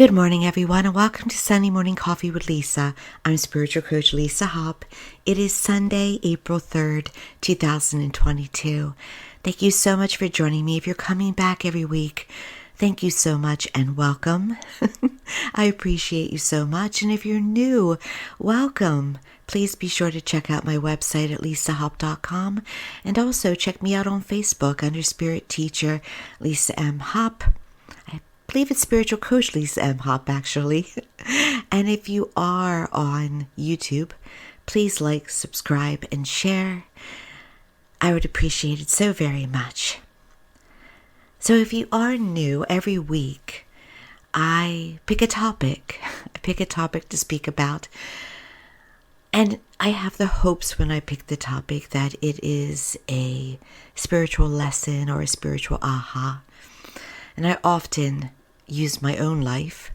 Good morning, everyone, and welcome to Sunday Morning Coffee with Lisa. I'm Spiritual Coach Lisa Hopp. It is Sunday, April 3rd, 2022. Thank you so much for joining me. If you're coming back every week, thank you so much and welcome. I appreciate you so much. And if you're new, welcome. Please be sure to check out my website at lisahopp.com and also check me out on Facebook under Spirit Teacher Lisa M. Hopp. I believe it's Spiritual Coach Lisa M. Hopp, actually. And if you are on YouTube, please like, subscribe, and share. I would appreciate it so very much. So if you are new, every week I pick a topic. I pick a topic to speak about. And I have the hopes when I pick the topic that it is a spiritual lesson or a spiritual aha. And I often use my own life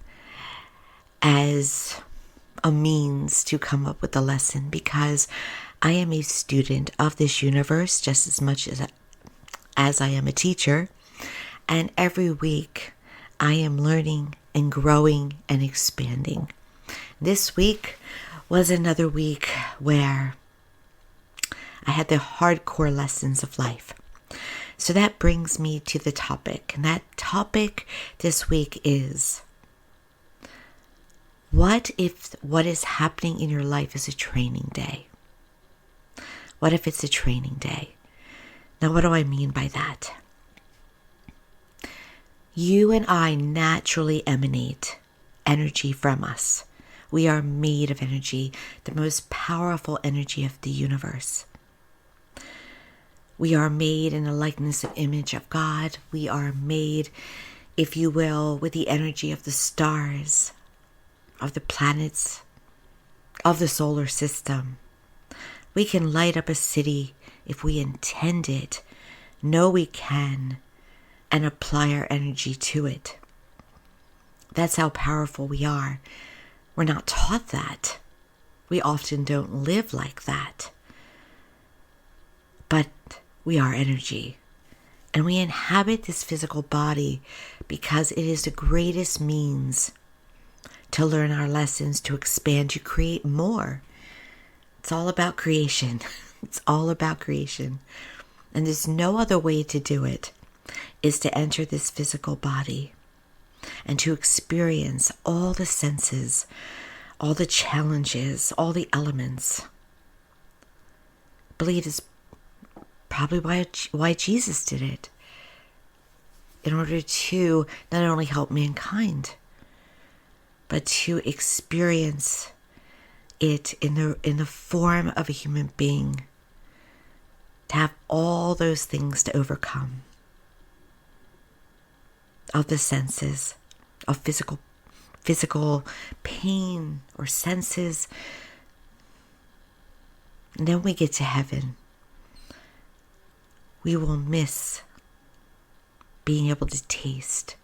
as a means to come up with a lesson because I am a student of this universe just as much as I am a teacher. And every week I am learning and growing and expanding. This week was another week where I had the hardcore lessons of life. So that brings me to the topic. And that topic this week is, what if what is happening in your life is a training day? What if it's a training day? Now, what do I mean by that? You and I naturally emanate energy from us. We are made of energy, the most powerful energy of the universe. We are made in the likeness and image of God. We are made, if you will, with the energy of the stars, of the planets, of the solar system. We can light up a city if we intend it, know we can, and apply our energy to it. That's how powerful we are. We're not taught that. We often don't live like that. But we are energy. And we inhabit this physical body because it is the greatest means to learn our lessons, to expand, to create more. It's all about creation. It's all about creation. And there's no other way to do it is to enter this physical body and to experience all the senses, all the challenges, all the elements. I believe it's probably why Jesus did it, in order to not only help mankind, but to experience it in the form of a human being, to have all those things to overcome, of the senses, of physical pain or senses. And then we get to heaven. We will miss being able to taste.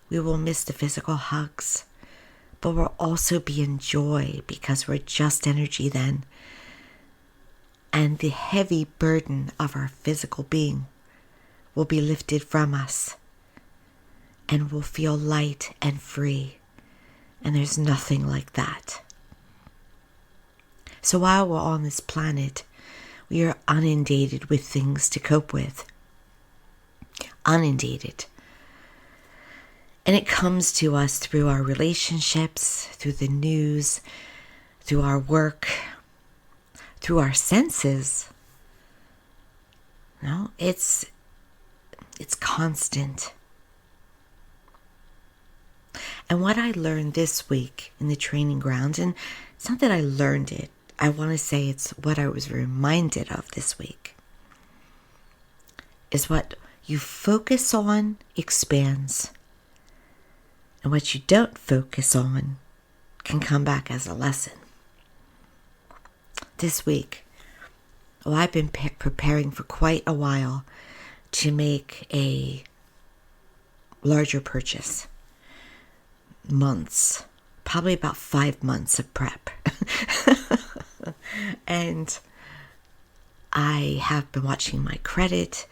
We will miss the physical hugs. But we'll also be in joy because we're just energy then. And the heavy burden of our physical being will be lifted from us. And we'll feel light and free. And there's nothing like that. So while we're on this planet, we are inundated with things to cope with. Inundated. And it comes to us through our relationships, through the news, through our work, through our senses. No, it's constant. And what I learned this week in the training grounds, and it's not that I learned it, I want to say it's what I was reminded of this week, is what you focus on expands. And what you don't focus on can come back as a lesson. This week, I've been preparing for quite a while to make a larger purchase. Months, probably about 5 months of prep. And I have been watching my credit.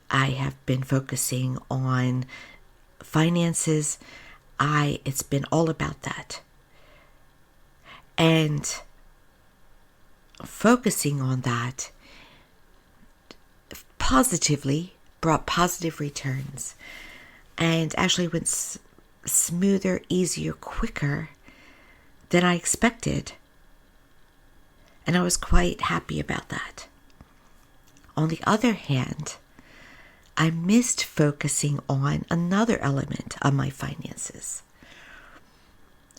I have been focusing on finances. it's been all about that. And focusing on that positively brought positive returns and actually went smoother, easier, quicker than I expected. And I was quite happy about that. On the other hand, I missed focusing on another element of my finances.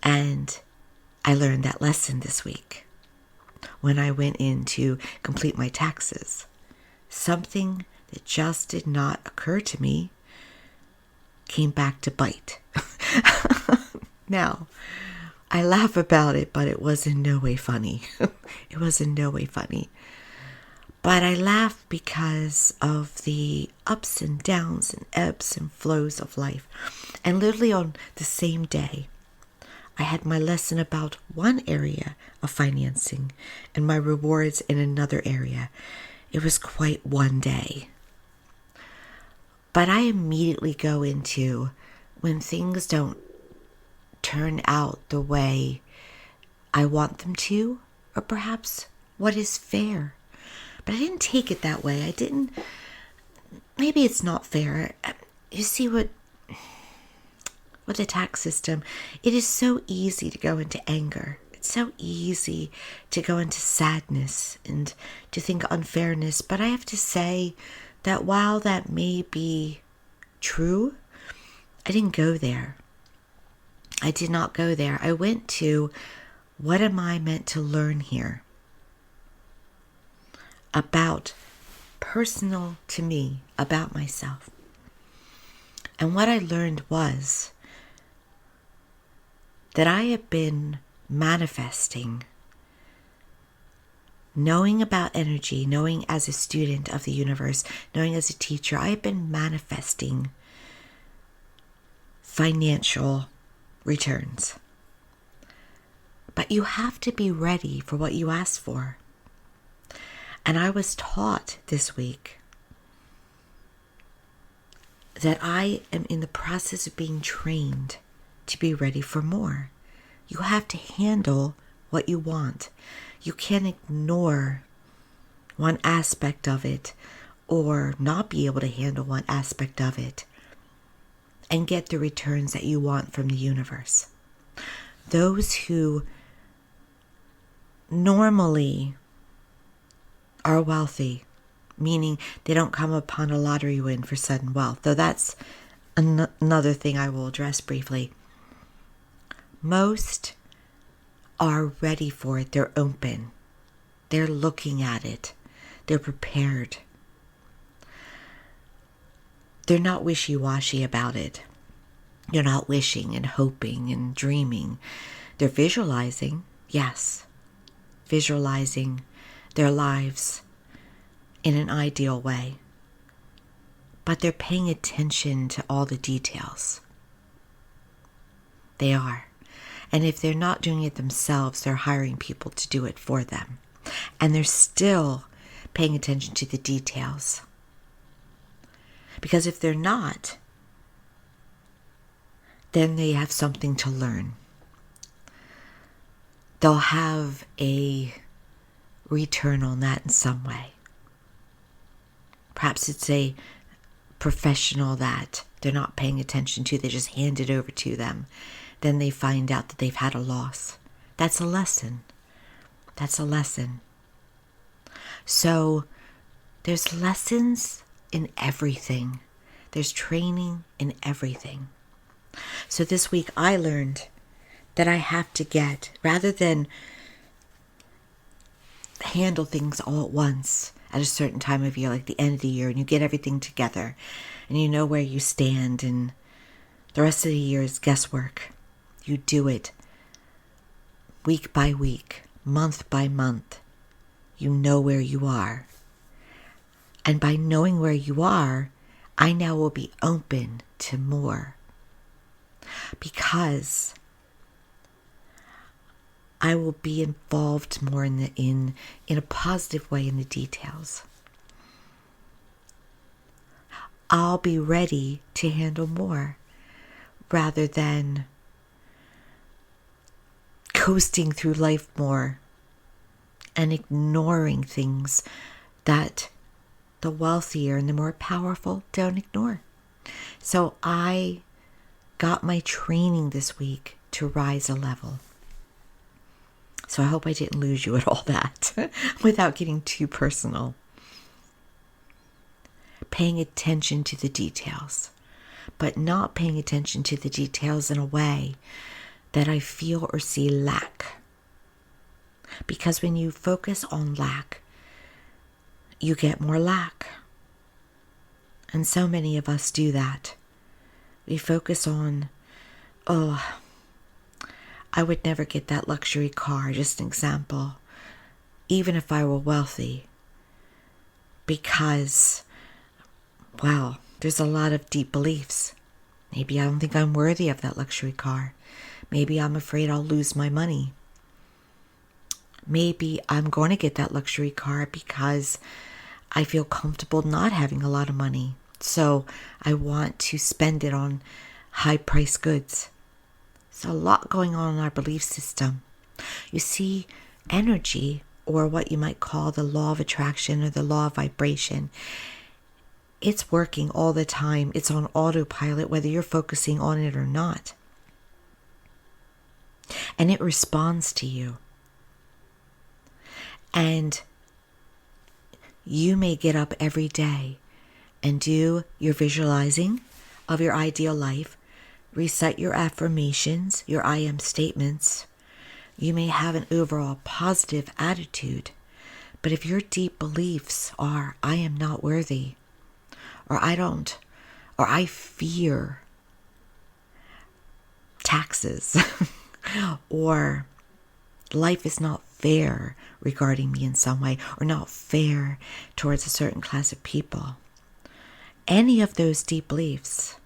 And I learned that lesson this week when I went in to complete my taxes. Something that just did not occur to me came back to bite. Now, I laugh about it, but it was in no way funny. It was in no way funny. But I laugh because of the ups and downs and ebbs and flows of life. And literally on the same day, I had my lesson about one area of financing and my rewards in another area. It was quite one day. But I immediately go into when things don't turn out the way I want them to, or perhaps what is fair. But I didn't take it that way. Maybe it's not fair. You see what the tax system, it is so easy to go into anger. It's so easy to go into sadness and to think unfairness. But I have to say that while that may be true, I didn't go there. I did not go there. I went to, what am I meant to learn here? About personal to me, about myself. And what I learned was that I have been manifesting, knowing about energy, knowing as a student of the universe, knowing as a teacher, I have been manifesting financial returns. But you have to be ready for what you ask for. And I was taught this week that I am in the process of being trained to be ready for more. You have to handle what you want. You can't ignore one aspect of it or not be able to handle one aspect of it and get the returns that you want from the universe. Those who normally are wealthy, meaning they don't come upon a lottery win for sudden wealth, though that's another thing I will address briefly. Most are ready for it. They're open. They're looking at it. They're prepared. They're not wishy-washy about it. They're not wishing and hoping and dreaming. They're visualizing, yes, visualizing their lives in an ideal way. But they're paying attention to all the details. They are. And if they're not doing it themselves, they're hiring people to do it for them. And they're still paying attention to the details. Because if they're not, then they have something to learn. They'll have a return on that in some way. Perhaps it's a professional that they're not paying attention to. They just hand it over to them. Then they find out that they've had a loss. That's a lesson. That's a lesson. So there's lessons in everything. There's training in everything. So this week I learned that I have to get, rather than handle things all at once at a certain time of year, like the end of the year, and you get everything together and you know where you stand, and the rest of the year is guesswork. You do it week by week, month by month. You know where you are. And by knowing where you are, I now will be open to more. Because I will be involved more in a positive way in the details. I'll be ready to handle more. rather than coasting through life more and ignoring things that the wealthier and the more powerful don't ignore. So I got my training this week to rise a level. So I hope I didn't lose you at all that without getting too personal. Paying attention to the details, but not paying attention to the details in a way that I feel or see lack. Because when you focus on lack, you get more lack. And so many of us do that. We focus on, oh, I would never get that luxury car, just an example, even if I were wealthy. Because, well, there's a lot of deep beliefs. Maybe I don't think I'm worthy of that luxury car. Maybe I'm afraid I'll lose my money. Maybe I'm going to get that luxury car because I feel comfortable not having a lot of money. So I want to spend it on high-priced goods. So a lot going on in our belief system. You see, energy, or what you might call the law of attraction or the law of vibration, it's working all the time. It's on autopilot, whether you're focusing on it or not. And it responds to you. And you may get up every day and do your visualizing of your ideal life, recite your affirmations, your I am statements. You may have an overall positive attitude, but if your deep beliefs are, I am not worthy, or I fear taxes, or life is not fair regarding me in some way, or not fair towards a certain class of people. Any of those deep beliefs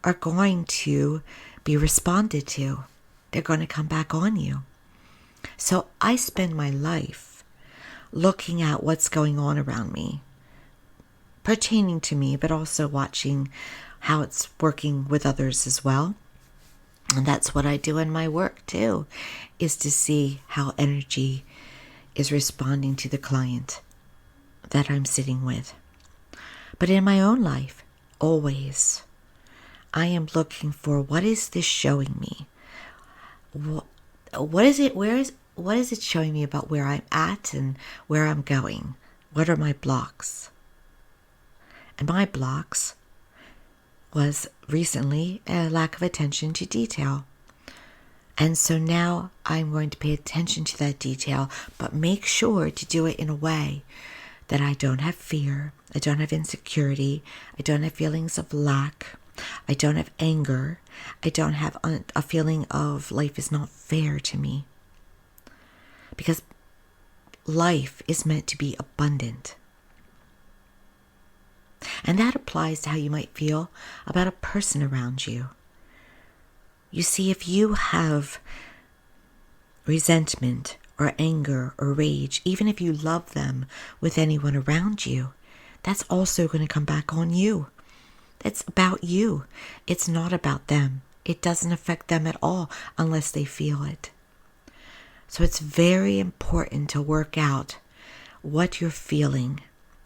are going to be responded to. They're going to come back on you. So I spend my life looking at what's going on around me, pertaining to me, but also watching how it's working with others as well. And that's what I do in my work too, is to see how energy is responding to the client that I'm sitting with. But in my own life, always, I am looking for, what is this showing me? What is it showing me about where I'm at and where I'm going? What are my blocks? And my blocks was recently a lack of attention to detail. And so now I'm going to pay attention to that detail, but make sure to do it in a way that I don't have fear, I don't have insecurity, I don't have feelings of lack, I don't have anger, I don't have a feeling of life is not fair to me. Because life is meant to be abundant. And that applies to how you might feel about a person around you. You see, if you have resentment or anger or rage, even if you love them with anyone around you, that's also going to come back on you. It's about you. It's not about them. It doesn't affect them at all unless they feel it. So it's very important to work out what you're feeling,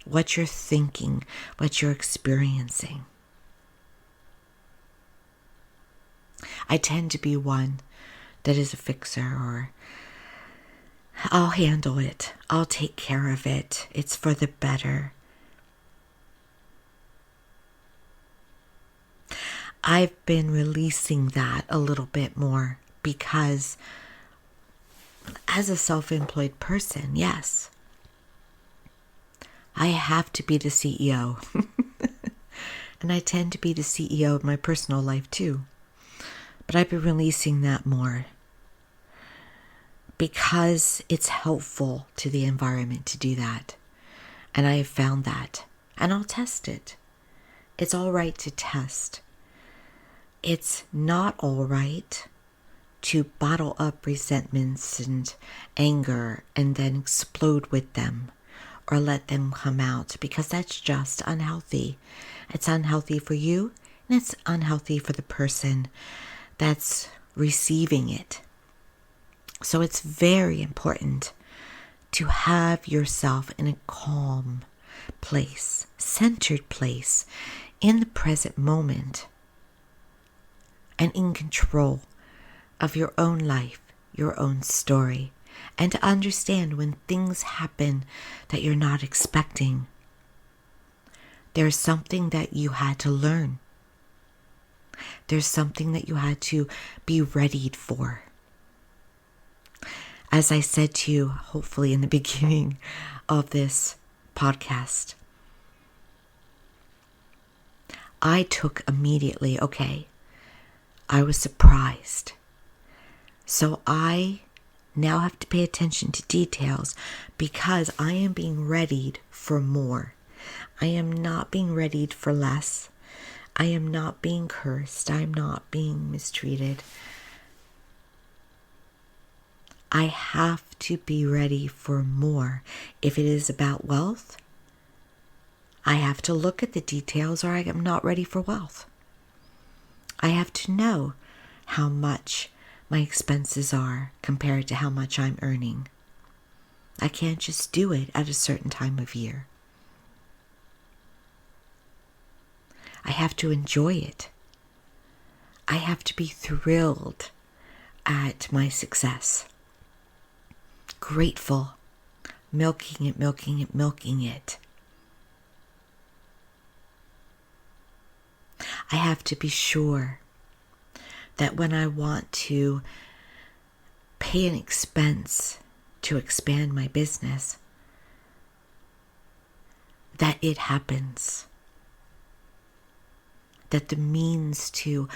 what you're thinking, what you're experiencing. I tend to be one that is a fixer, or I'll handle it. I'll take care of it. It's for the better. I've been releasing that a little bit more because as a self-employed person, yes, I have to be the CEO. And I tend to be the CEO of my personal life too. But I've been releasing that more because it's helpful to the environment to do that. And I have found that. And I'll test it. It's all right to test. It's not all right to bottle up resentments and anger and then explode with them or let them come out, because that's just unhealthy. It's unhealthy for you. And it's unhealthy for the person that's receiving it. So it's very important to have yourself in a calm place, centered place, in the present moment, and in control of your own life, your own story, and to understand when things happen that you're not expecting. There's something that you had to learn. There's something that you had to be readied for. As I said to you, hopefully in the beginning of this podcast, I took immediately, I was surprised. So I now have to pay attention to details because I am being readied for more. I am not being readied for less. I am not being cursed. I am not being mistreated. I have to be ready for more. If it is about wealth, I have to look at the details or I am not ready for wealth. I have to know how much my expenses are compared to how much I'm earning. I can't just do it at a certain time of year. I have to enjoy it. I have to be thrilled at my success. Grateful, milking it. I have to be sure that when I want to pay an expense to expand my business, that it happens. That the means to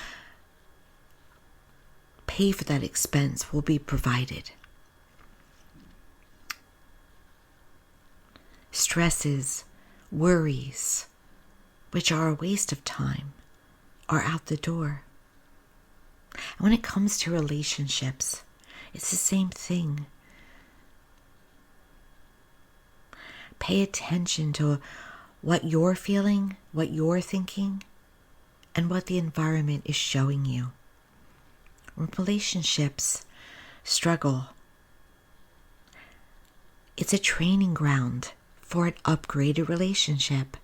pay for that expense will be provided. Stresses, worries, which are a waste of time, are out the door. And when it comes to relationships, it's the same thing. Pay attention to what you're feeling, what you're thinking, and what the environment is showing you. When relationships struggle, it's a training ground for an upgraded relationship,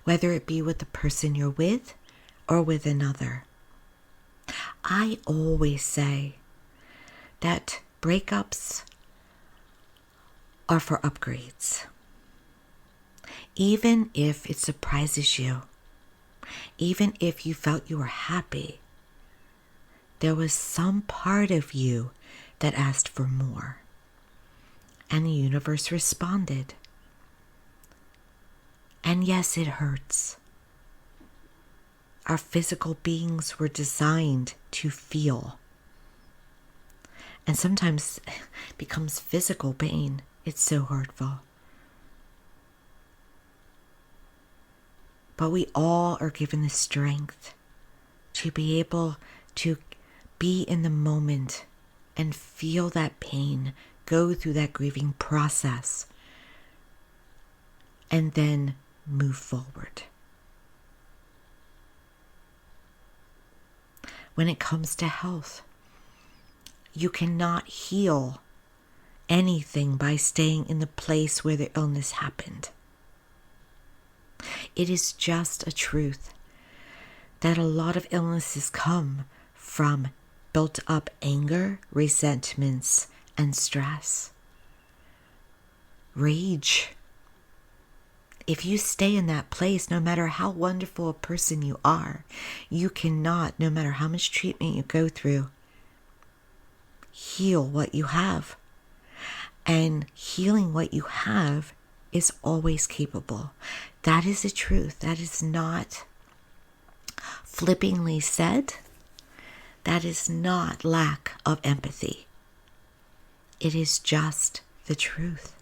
whether it be with the person you're with or with another. I always say that breakups are for upgrades. Even if it surprises you, even if you felt you were happy, there was some part of you that asked for more. And the universe responded. And yes, it hurts. Our physical beings were designed to feel. And sometimes it becomes physical pain. It's so hurtful. But we all are given the strength to be able to be in the moment and feel that pain, go through that grieving process, and then move forward. When it comes to health, you cannot heal anything by staying in the place where the illness happened. It is just a truth that a lot of illnesses come from built up anger, resentments, and stress. Rage. If you stay in that place, no matter how wonderful a person you are, you cannot, no matter how much treatment you go through, heal what you have. And healing what you have is always capable. That is the truth. That is not flippantly said. That is not lack of empathy. It is just the truth.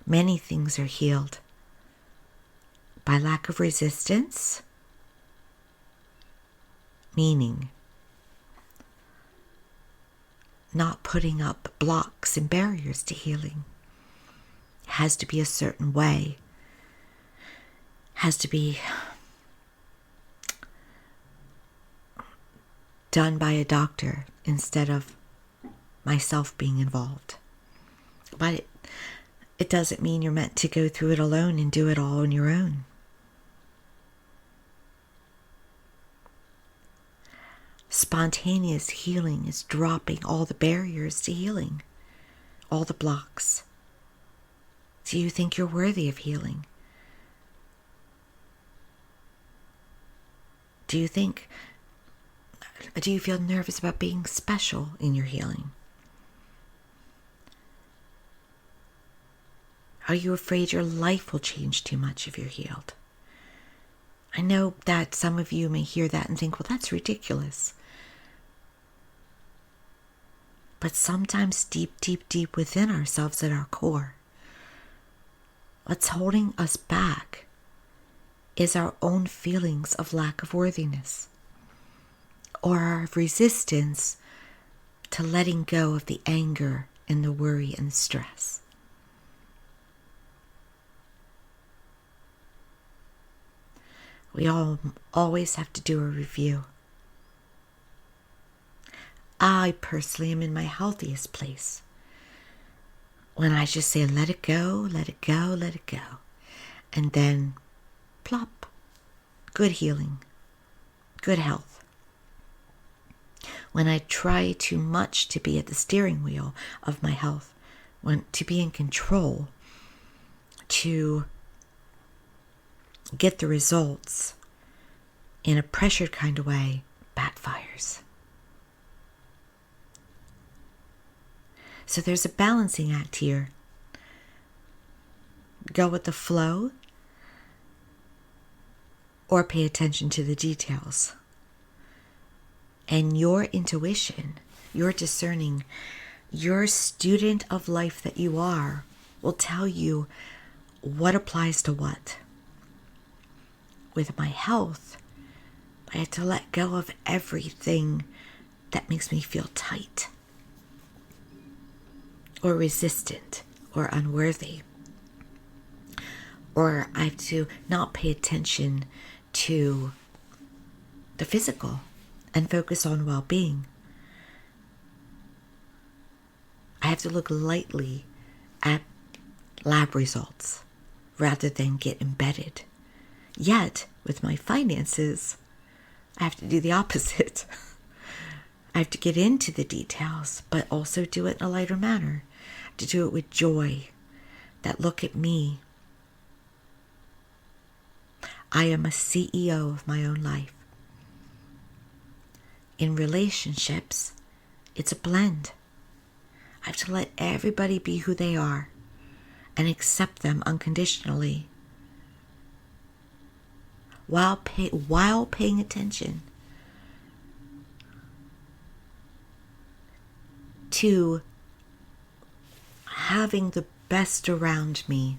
Many things are healed by lack of resistance, meaning not putting up blocks and barriers to healing. It has to be a certain way. It has to be done by a doctor instead of myself being involved. But it doesn't mean you're meant to go through it alone and do it all on your own. Spontaneous healing is dropping all the barriers to healing, all the blocks. Do you think you're worthy of healing? Do you feel nervous about being special in your healing? Are you afraid your life will change too much if you're healed? I know that some of you may hear that and think, well, that's ridiculous. But sometimes deep, deep, deep within ourselves at our core, what's holding us back is our own feelings of lack of worthiness, or our resistance to letting go of the anger and the worry and the stress. We always have to do a review. I personally am in my healthiest place when I just say, let it go, let it go, let it go. And then, plop, good healing, good health. When I try too much to be at the steering wheel of my health, to be in control, to get the results in a pressured kind of way, backfires. So there's a balancing act here. Go with the flow or pay attention to the details. And your intuition, your discerning, your student of life that you are will tell you what applies to what. With my health, I had to let go of everything that makes me feel tight, or resistant, or unworthy. Or I have to not pay attention to the physical and focus on well-being. I have to look lightly at lab results rather than get embedded. Yet, with my finances, I have to do the opposite. I have to get into the details, but also do it in a lighter manner. To do it with joy, that look at me. I am a CEO of my own life. In relationships, it's a blend. I have to let everybody be who they are and accept them unconditionally while paying attention to having the best around me,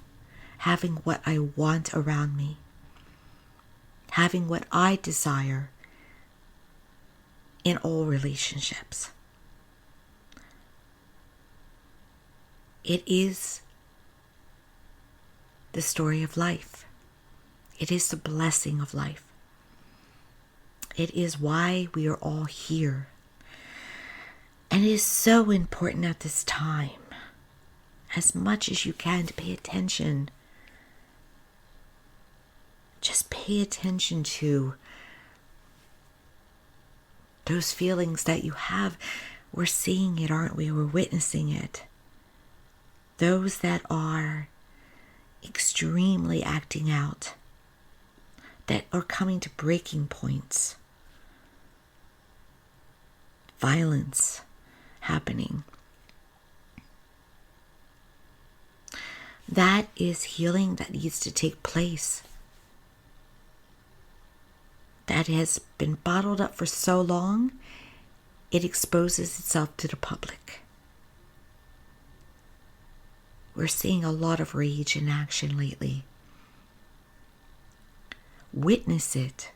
having what I want around me, having what I desire in all relationships. It is the story of life. It is the blessing of life. It is why we are all here. And it is so important at this time, as much as you can, to pay attention. Just pay attention to those feelings that you have. We're seeing it, aren't we? We're witnessing it. Those that are extremely acting out, that are coming to breaking points. Violence happening. That is healing that needs to take place. That has been bottled up for so long, it exposes itself to the public. We're seeing a lot of rage in action lately. Witness it.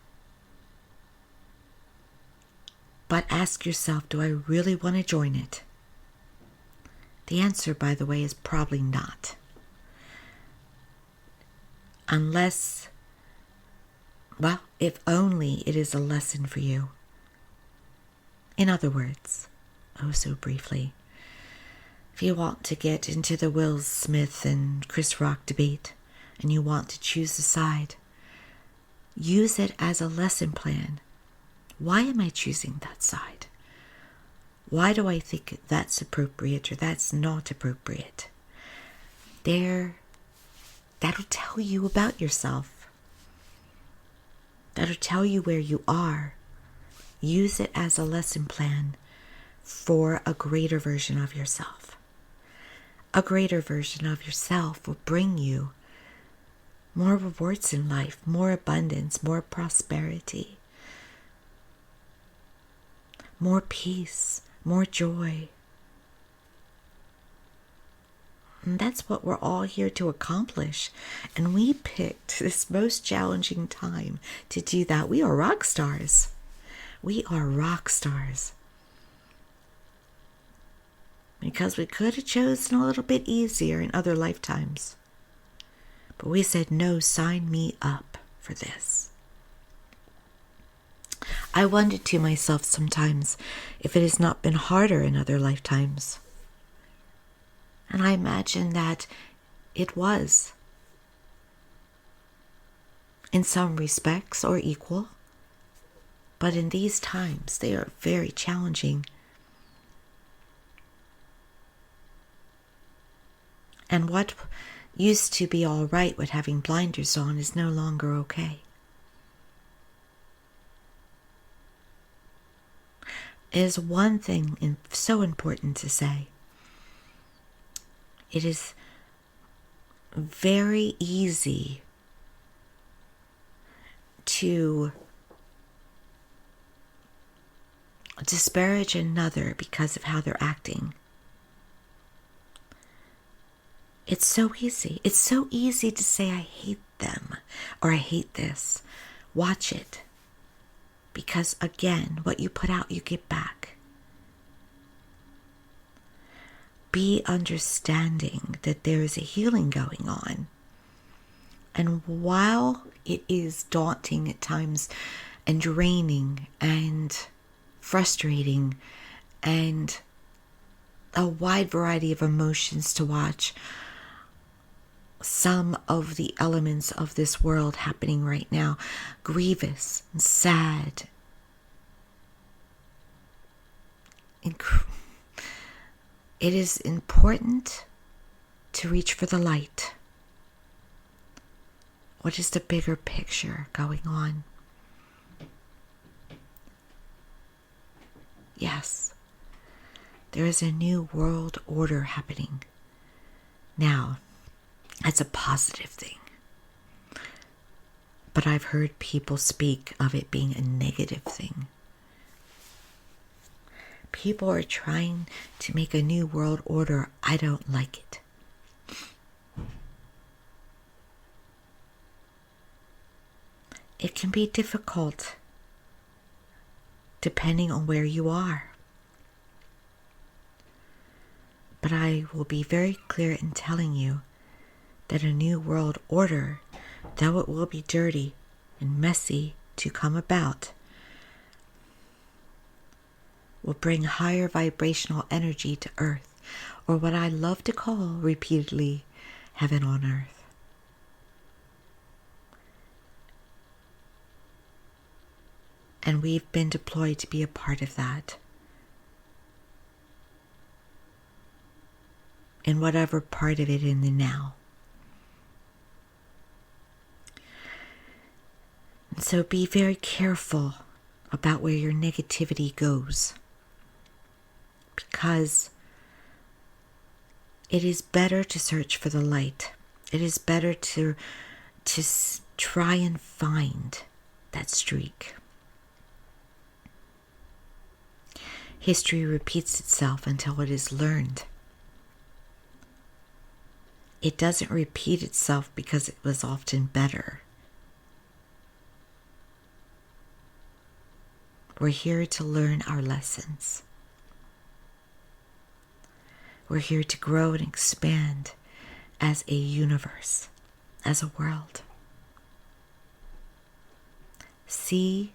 But ask yourself, do I really want to join it? The answer, by the way, is probably not. Unless Well, if only it is a lesson for you. In other words, oh so briefly, if you want to get into the Will Smith and Chris Rock debate and you want to choose a side, use it as a lesson plan. Why am I choosing that side? Why do I think that's appropriate or that's not appropriate? That'll tell you about yourself. That'll tell you where you are. Use it as a lesson plan for a greater version of yourself. A greater version of yourself will bring you more rewards in life, more abundance, more prosperity, more peace, more joy. And that's what we're all here to accomplish. And we picked this most challenging time to do that. We are rock stars. We are rock stars. Because we could have chosen a little bit easier in other lifetimes. But we said, no, sign me up for this. I wondered to myself sometimes if it has not been harder in other lifetimes. And I imagine that it was. In some respects or equal. But in these times, they are very challenging. And what used to be all right with having blinders on is no longer okay. It is one thing so important to say. It is very easy to disparage another because of how they're acting. It's so easy. It's so easy to say, I hate them, or I hate this. Watch it. Because again, what you put out, you get back. Be understanding that there is a healing going on. And while it is daunting at times, and draining, and frustrating, and a wide variety of emotions to watch, some of the elements of this world happening right now, grievous and sad. It is important to reach for the light. What is the bigger picture going on? Yes, there is a new world order happening. Now, that's a positive thing. But I've heard people speak of it being a negative thing. People are trying to make a new world order. I don't like it. It can be difficult depending on where you are. But I will be very clear in telling you that a new world order, though it will be dirty and messy to come about, will bring higher vibrational energy to earth, or what I love to call repeatedly, heaven on earth. And we've been deployed to be a part of that. In whatever part of it in the now. And so be very careful about where your negativity goes. Because it is better to search for the light. It is better to try and find that streak. History repeats itself until it is learned. It doesn't repeat itself because it was often better. We're here to learn our lessons. We're here to grow and expand as a universe, as a world. See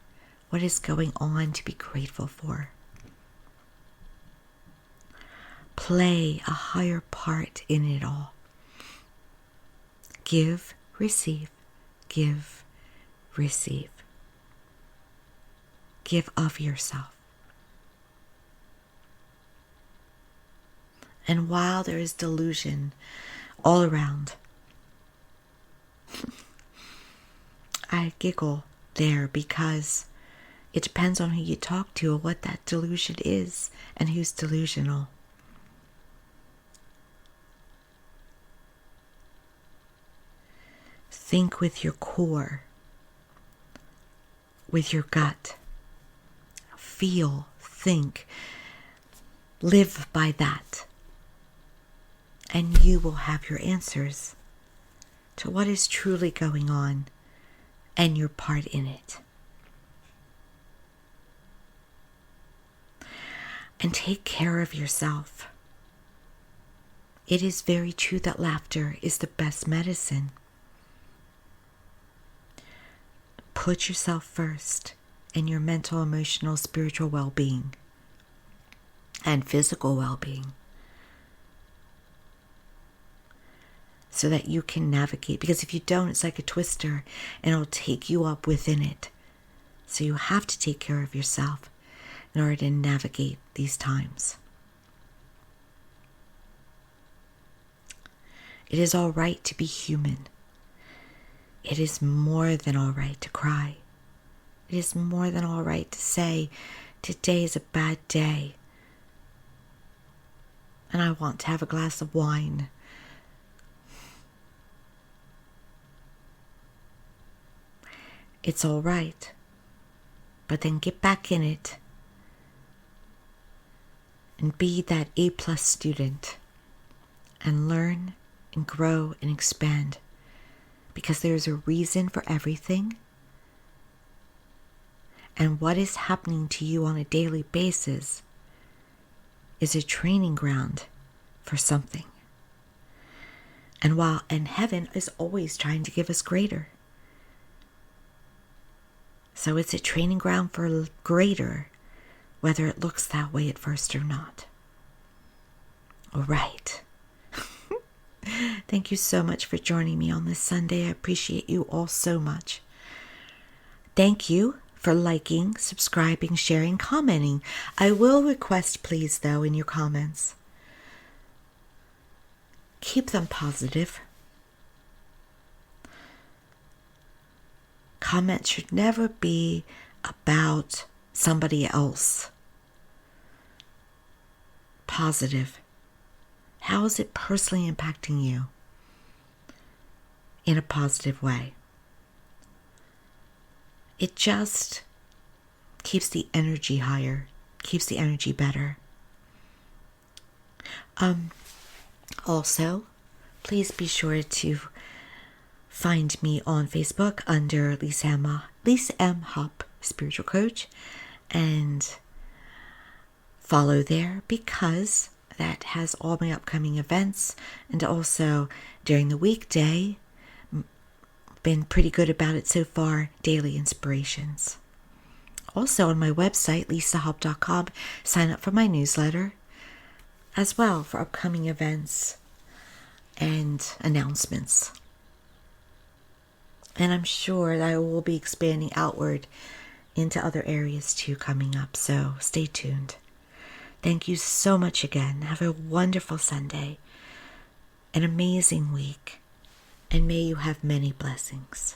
what is going on to be grateful for. Play a higher part in it all. Give, receive, give, receive. Give of yourself. And while there is delusion all around, I giggle there because it depends on who you talk to or what that delusion is and who's delusional. Think with your core, with your gut. Feel, think, live by that. And you will have your answers to what is truly going on and your part in it. And take care of yourself. It is very true that laughter is the best medicine. Put yourself first in your mental, emotional, spiritual well-being and physical well-being so that you can navigate. Because if you don't, it's like a twister and it'll take you up within it. So you have to take care of yourself in order to navigate these times. It is all right to be human. It is more than all right to cry. It is more than all right to say, today is a bad day, and I want to have a glass of wine. It's all right, but then get back in it and be that A+ student and learn and grow and expand. Because there's a reason for everything. And what is happening to you on a daily basis is a training ground for something. And heaven is always trying to give us greater. So it's a training ground for greater, whether it looks that way at first or not. All right. Thank you so much for joining me on this Sunday. I appreciate you all so much. Thank you for liking, subscribing, sharing, commenting. I will request, please, though, in your comments, keep them positive. Comments should never be about somebody else. Positive. How is it personally impacting you in a positive way? It just keeps the energy higher, keeps the energy better. Also, please be sure to find me on Facebook under Lisa M. Hop Spiritual Coach and follow there, because that has all my upcoming events, and also during the weekday, been pretty good about it so far, daily inspirations. Also on my website, lisahop.com, sign up for my newsletter as well for upcoming events and announcements. And I'm sure that I will be expanding outward into other areas too coming up, so stay tuned. Thank you so much again. Have a wonderful Sunday, an amazing week, and may you have many blessings.